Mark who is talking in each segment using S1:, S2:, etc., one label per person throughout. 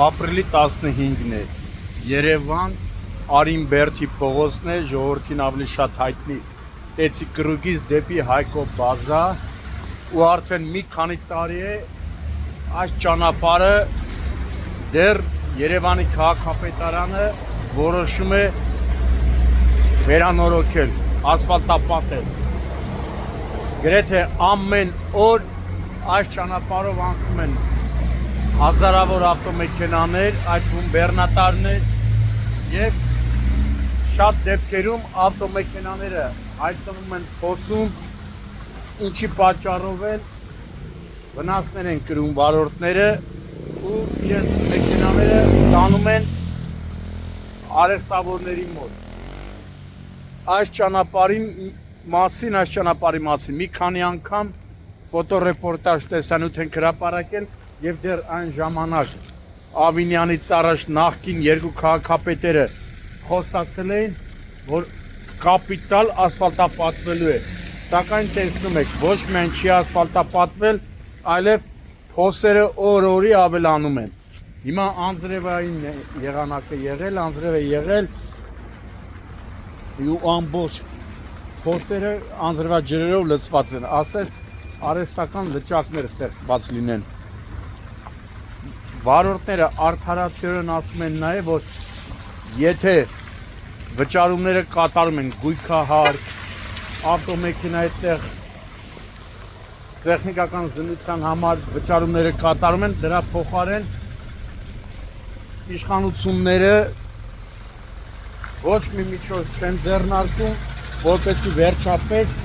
S1: ապրիլի 15-ն է, Երևան, Արինբերդի փողոցն է, ժողովրդին ավելի շատ հայտնի Տեցի կրուգից դեպի Հայկո բազա ու արդեն մի քանի տարի է այս ճանապարհը դեռ Երևանի քաղաքապետարանը որոշում է վերանորոգել, ասֆալտապատել։ Գրեթե ամեն օր այս ճանապարհով անցնում են հազարավոր ավտոմեքենաներ, այդ թվում բեռնատարներ եւ շատ դեպքերում ավտոմեքենաները հայտնվում են փոսում, ինչի պատճառով էլ վնասներ են կրում վարորդները ու իրենց մեքենաները տանում են արհեստավորների մոտ։ Այս ճանապարհի մասին մի քանի անգամ ֆոտոռեպորտաժ տեսանյութ են հրապարակել եւ դեռ այն ժամանակ Ավինյանից առաջ նախկին երկու քաղաքապետերը խոստացել էին, որ կապիտալ ասֆալտապատվելու է, սակայն տեսնում եք, ոչ միայն չի ասֆալտապատվել, այլև փոսերը օր-օրի ավելանում են։ Հիմա անձրևային եղանակը եղել, անձրև է եղել ու ամբողջ փոսերը անձրևաջրերով լցված են, ասես արհեստական լճակներ ստեղծված լինեն։ Վարորդները արդարացիորեն ասում են նաև, որ եթե վճարումները կատարում են գույքահարկ, ավտոմեքենայի տեղ տեխնիկական զննության համար վճարումները կատարում են, դրա փոխարեն իշխանությունները ոչ մի միջոց չեն ձեռնարկում, որպեսզի վերջապես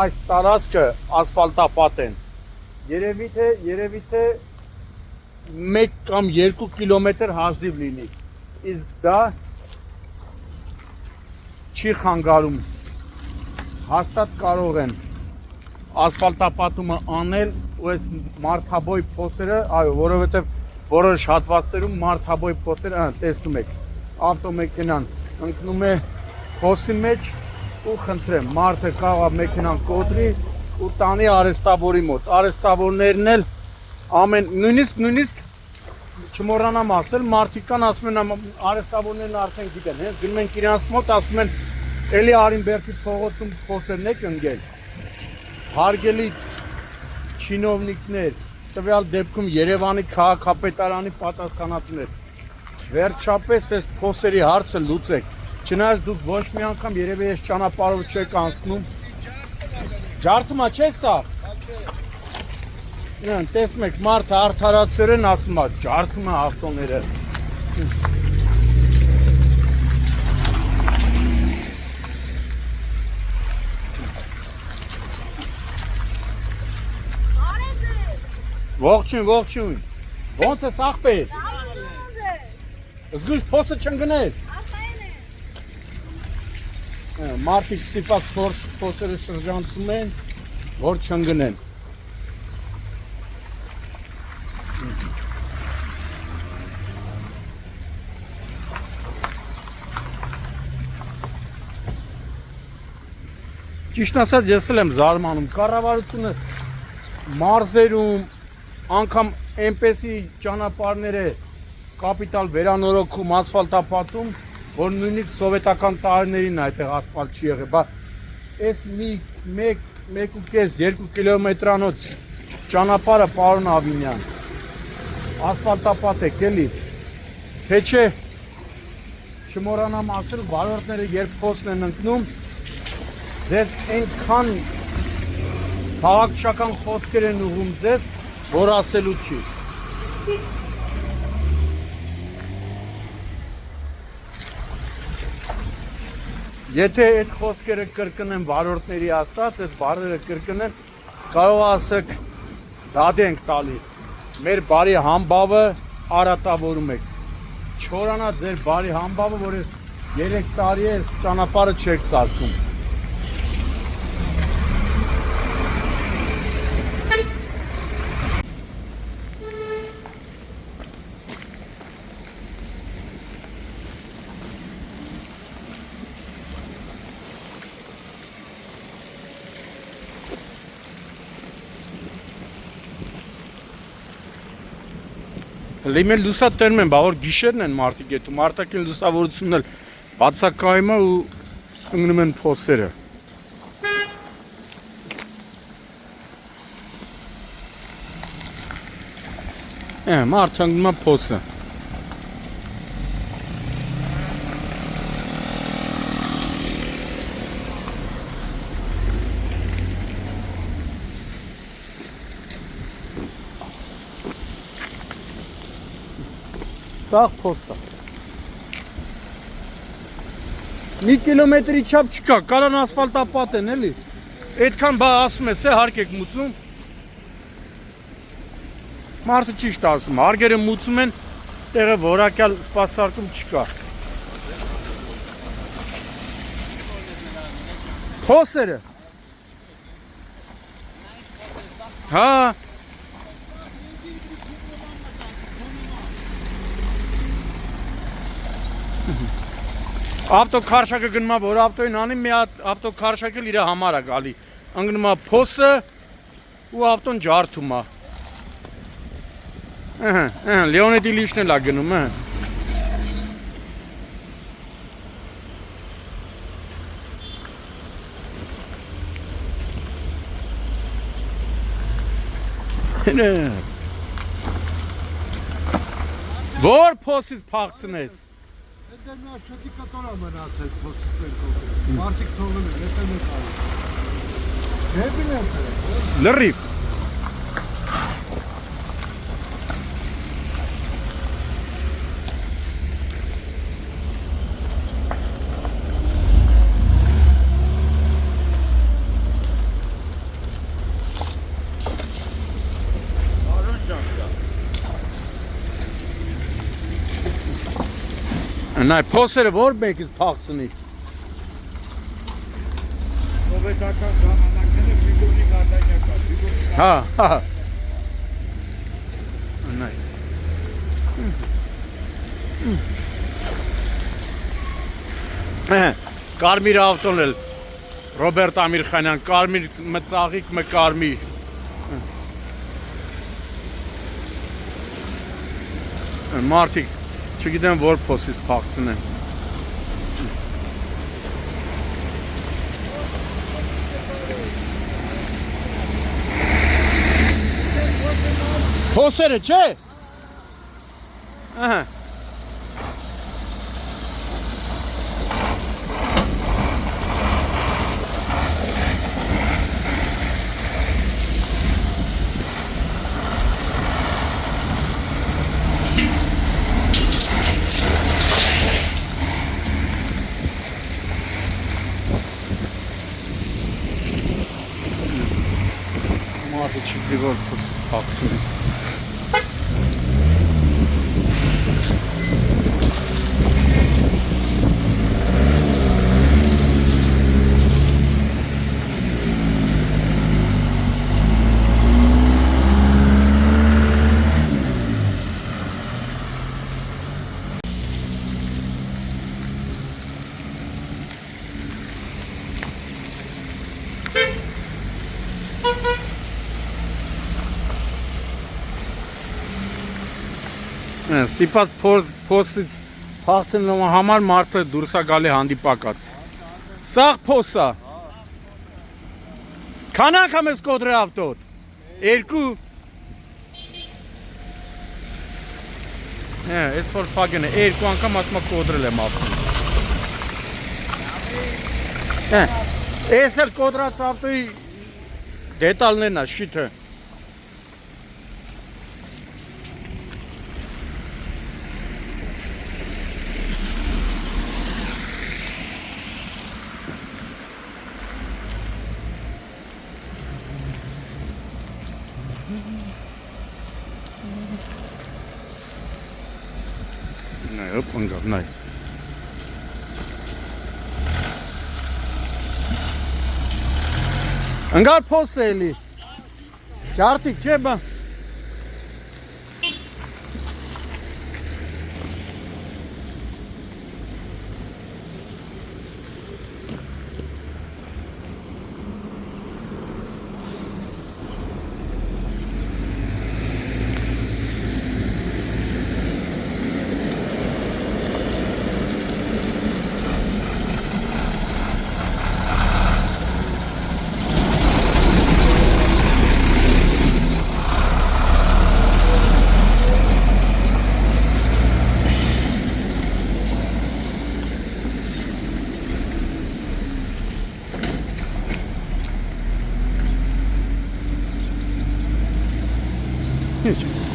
S1: այս տարածքը ասֆալտապատեն։ Երևի թե 1 կամ 2 կիլոմետր հազիվ լինի, իսկ դա չի խանգարում, հաստատ կարող են ասֆալտապատումը անել ու այս մարդաբոյ փոսերը, այո, որովհետև որոշ հատվածներում մարդաբոյ փոսերը, տեսնում եք, ավտոմեքենան ընկնում է փոսի մեջ ու խնդրեմ, մարդը կարող է մեքենան կոտրի ու տանի արհեստավորի մոտ, արհեստավորներն էլ նույնիսկ չմոռանամ ասել, մարդիկ կան ասում են արհեստավորներն արդեն գիտեն, հենց գնում են իրանց մոտ, ասում են էլի Արինբերդի փողոցում փոսերն եք ընկել։ Հարգելի չինովնիկներ, տվյալ դեպքում Երևանի քաղաքապետարանի պատասխանատուներ, վերջապես այս փոսերի հարցը լուծեք, չնայած դուք ոչ մի անգամ երևի այս ճանապարհով չեք անցնում։ Ջարդումա չէ սա։ Տեսնում եք, մարդը արդարացիորեն ասում է, ջարդում է ավտոները։ Ողջույն։ Ոնց ես աղբեր։ Զգույշ փոսը չընկնես։ Մարդիկ ստիպած փոսերը շրջանցում են, որ չընկնեն։ Ճիշտ ասած, ես էլ եմ զարմանում, կառավարությունը մարզերում, անգամ այնպեսի ճանապարհներ է կապիտալ վերանորոգում, ասֆալտապատում, որ նույնիսկ սովետական տարիներին այդտեղ ասֆալտ չի եղել, բայց այս 1.5-2 կիլոմետրանոց ճանապարհը, պարոն Ավինյան, ասֆալտապատ եք էլի, թե չէ, չմոռանամ ասել, վարորդները երբ փոսն են ընկնում, ձեզ այնքան քաղաքական խոսքեր են ուղղում ձեզ, որ ասելու չի։ Եթե այդ խոսքերը կրկնեն վարորդների ասած, այդ բառերը կրկնեն, կարող ասեք դադի ենք տալի, մեր բարի համբավը արատավորում եք։ Չորանա ձեր բարի համբավը, որ ես 3 տարի է ճանապարհը չեք սարքում։ Լիմել լուսա տերում են, բա որ գիշերն են մարդիկ եթում, արտակին լուսավորությունն էլ բացակայում է ու ընգնում են փոսերը։ Մարդ ընգնում է փոսը։ Սաղ փոսը։ Մի կիլոմետրի չափ չկա, կարան ասֆալտապատ են էլի։ Այդքան բա ասում ես, հարկ եք մուծում։ Մարդը ճիշտ ասում, հարգերը մուծում են, տեղը որակյալ սպասարկում չկա։ Փոսերը։ Հա։ Ավտոքարշակը գնում է, որ ավտոյին անի, մի հատ ավտոքարշակը իր համար է գալի։ Ընկնում է փոսը ու ավտոն ջարդում է։ Լեոնիդի լիշն էլ է գնում, Որ փոսից փախցնես։
S2: Դա մի աշխատի կտորա մնացել փոսից են կողմ։ Մարդիկ թողնում են, հետո մեկ արի։ Հետին ես է։
S1: Լրիվ։ Նայ փոսերը որ մեկից փախցնի։
S2: Սովետական ժամանակները ֆիգուրի կատանյակ կա։
S1: Հա։ Նայ։ Կարմիր ավտոն էլ Ռոբերտ Ամիրխանյան, կարմիր մծաղիկ մը կարմիր։ Մարդիկ չգիտեմ որ փոսից փախցնեն։ Փոսերը չէ։ Ահա։ Մարդը չգիտի որ փոսից փախցնի։ Ստիպված փոսից փախցնելու համար մարդը դուրս է գալի հանդիպակաց։ Սաղ փոսա։ Քան անգամ ես կոտրել ավտոդ։ 2։ Այս Volkswagen-ը 2 անգամ ասում եմ կոտրել եմ ավտոն։ Այս էլ կոտրած ավտոյի դետալներն է, շիթը։ Նայ, հոպ ընկավ, նայ։ Ընկար փոս է էլի։ Ջարդիկ չէ բա։ Ինչ։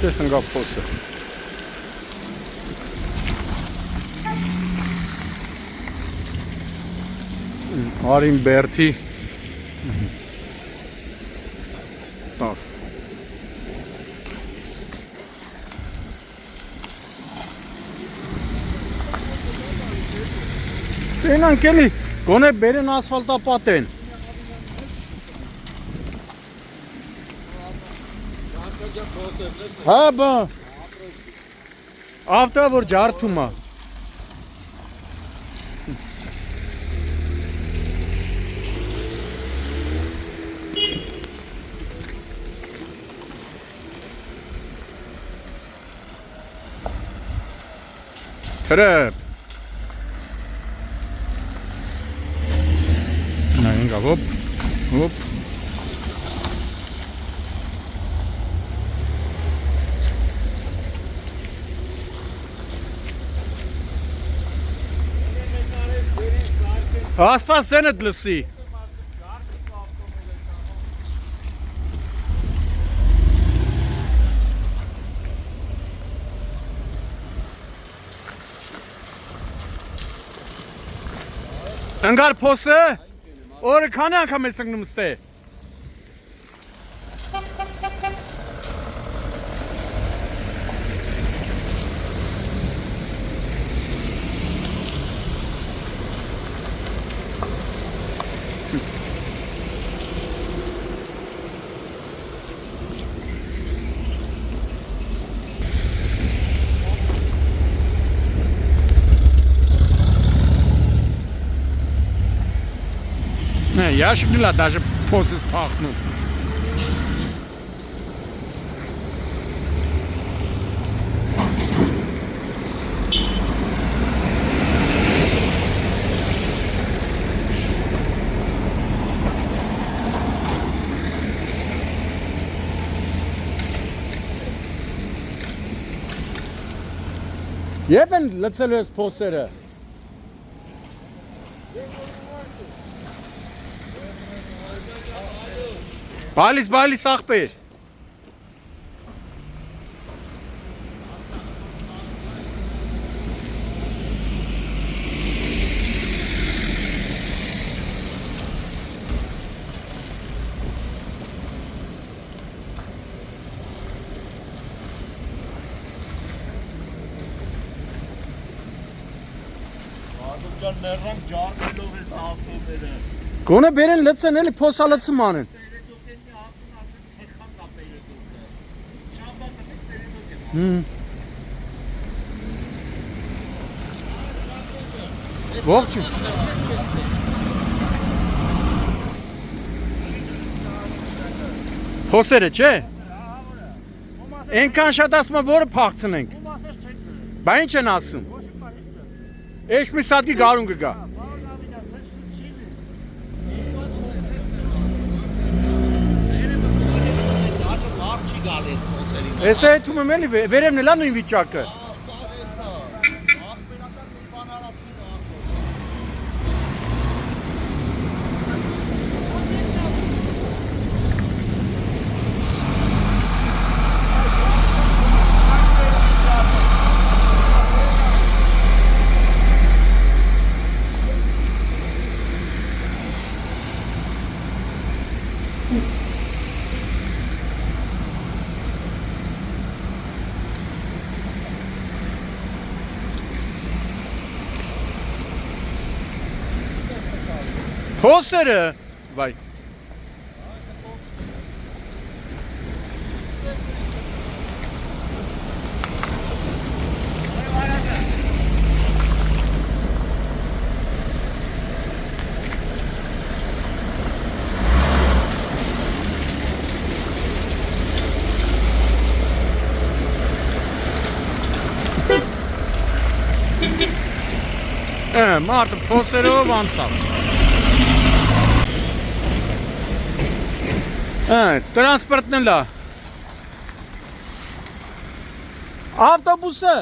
S1: Տեսն գա փոսը։ Արին Բերթի 10 Տենանք էլի, գոնե բերեն ասվալտապատեն։ Հա բա ավտա որ ջարդում է Թրեպ Նայինգա հոպ հոպ Աստված սենդ լսի Ընգար փոսը օրը քանի անգամ ես ընկնում ստե Ящик не надо, даже после пахнут. Եվ են լծելու ես փոսերը։ Բալիս աղբեր։
S2: Ջան ներրամ ջարդելով է սավտոները։
S1: Գոնե բերեն լծեն էլի փոսալացում անեն։ Ողջույն։ Փոսերը չէ։ Այնքան շատ ասում են որը փախցնենք։ Բա ինչ են ասում։ Էջ մի սատկի գարուն կգա։ Ես հետում եմ էլի վերևն էլա նույն վիճակը։ Փոսերը, վայ։ Մարդը փոսերով անցավ։ Տրանսպորտն էլ է։ Ավտոբուսը։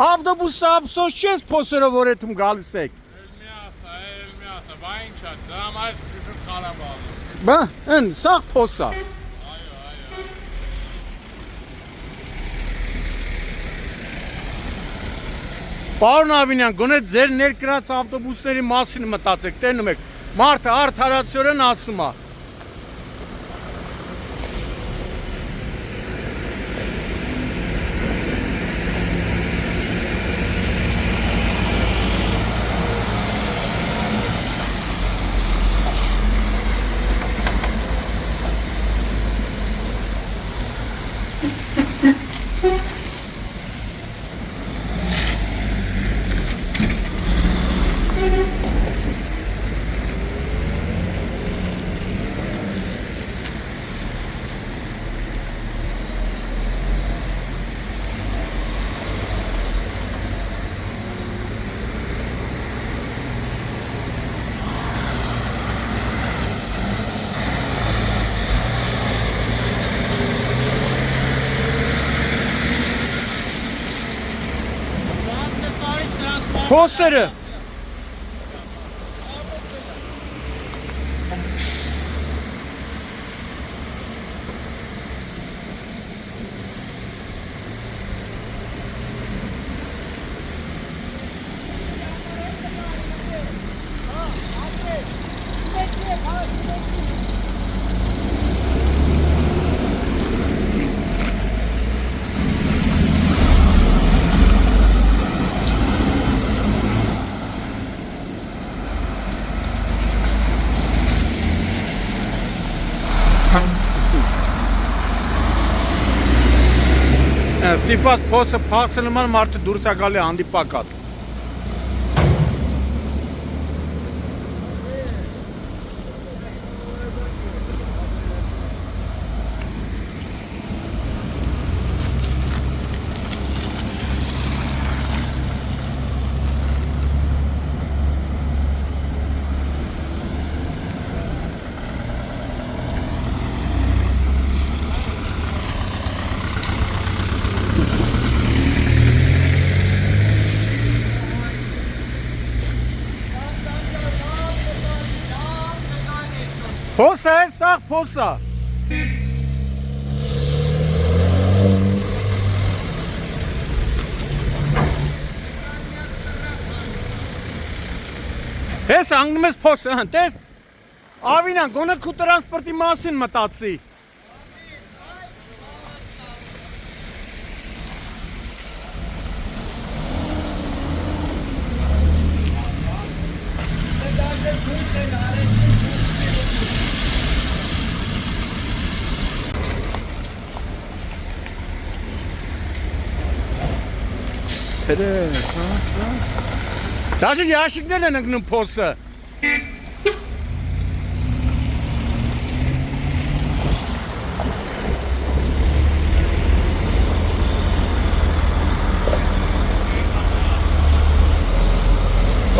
S1: Ավտոբուսը ափսոս չես փոսերով որ էդում գալիս եք։
S3: Elmi asa, bana inşaat. Dramayet şuşur karabalı.
S1: Բա, են, սաղ փոսա։ Պարոն Ավինյան, գոնե ձեր ներկրած ավտոբուսների մասին մտածեք, տենում եք, մարդը արդարացիորեն ասում է։ Փոսերը։ Ստիպված փոսը փախցել նման մարդը դուրս է գալի հանդիպակաց։ Փոսը է, սաղ փոսա։ Հես անգնում ես փոսը, հնտես։ Ավինան, գոնե քու տրանսպորտի մասին մտածի։ Դաշը յաշիկներն են ընկնում փոսը։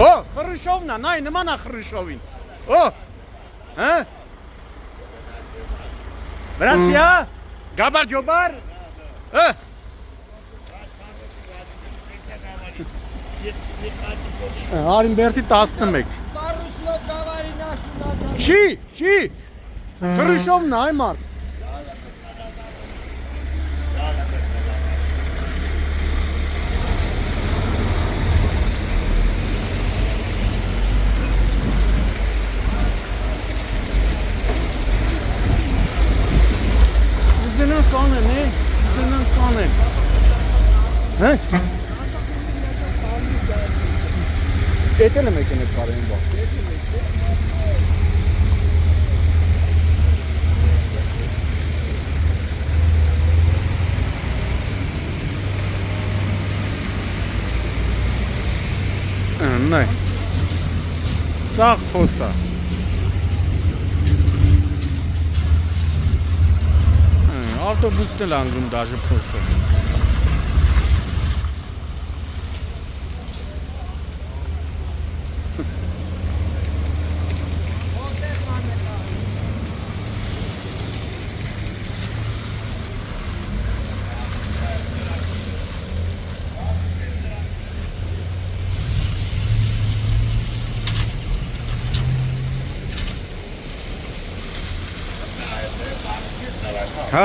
S1: Օ, խրշովն է, նայ, նման է խրշովին։ Օ, հա։ Վրացիա, գաբար ջոբար, Արինբերդի 11
S2: Պարուսլով գավարին ասում
S1: Չի, խրշովն է, այ մարդ Ուզենան կանեն, հե? Էտել եմ եկել այդ կարեն բա։ Նայ։ Սաղ փոսա։ Ավտոբուսն էլ անգում դաժե փոսը։ Հա։